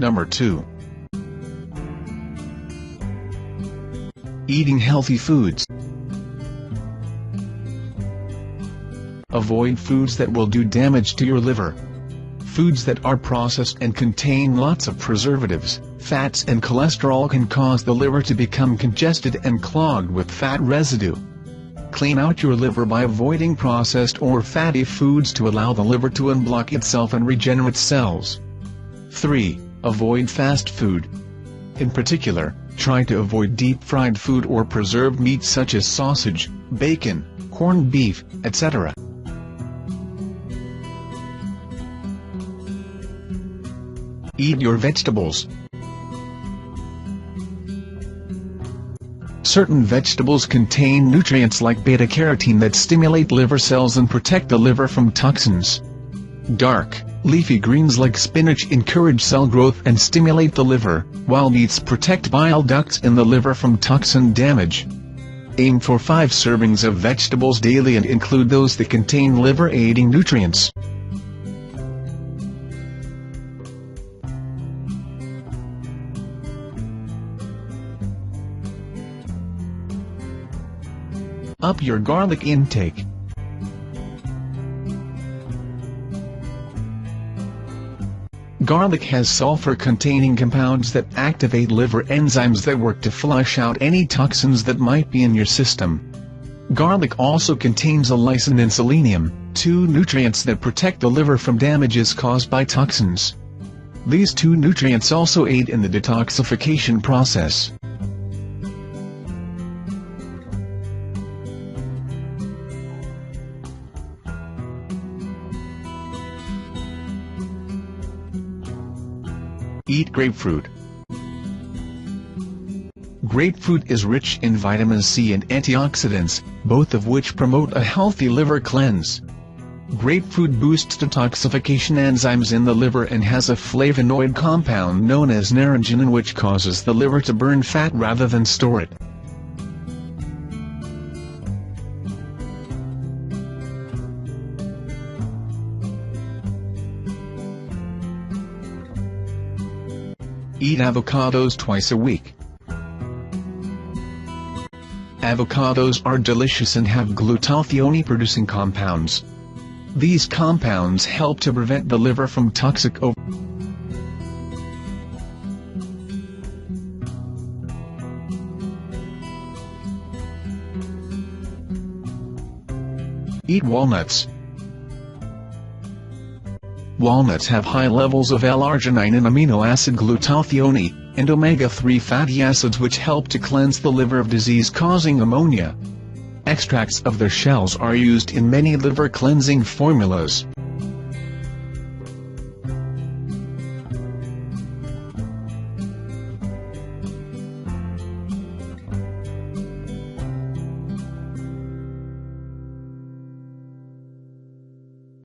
Number 2. Eating healthy foods. Avoid foods that will do damage to your liver. Foods that are processed and contain lots of preservatives, fats and cholesterol can cause the liver to become congested and clogged with fat residue. Clean out your liver by avoiding processed or fatty foods to allow the liver to unblock itself and regenerate cells. 3. Avoid fast food. In particular, try to avoid deep-fried food or preserved meat such as sausage, bacon, corned beef, etc. Eat your vegetables. Certain vegetables contain nutrients like beta-carotene that stimulate liver cells and protect the liver from toxins. Dark, leafy greens like spinach encourage cell growth and stimulate the liver, while beets protect bile ducts in the liver from toxin damage. Aim for 5 servings of vegetables daily and include those that contain liver-aiding nutrients. Up your garlic intake. Garlic has sulfur-containing compounds that activate liver enzymes that work to flush out any toxins that might be in your system. Garlic also contains allicin and selenium, 2 nutrients that protect the liver from damages caused by toxins. These 2 nutrients also aid in the detoxification process. Eat grapefruit. Grapefruit is rich in vitamin C and antioxidants, both of which promote a healthy liver cleanse. Grapefruit boosts detoxification enzymes in the liver and has a flavonoid compound known as naringinin which causes the liver to burn fat rather than store it. Eat avocados twice a week. Avocados are delicious and have glutathione-producing compounds. These compounds help to prevent the liver from toxic Eat walnuts. Walnuts have high levels of L-arginine and amino acid glutathione, and omega-3 fatty acids which help to cleanse the liver of disease-causing ammonia. Extracts of their shells are used in many liver cleansing formulas.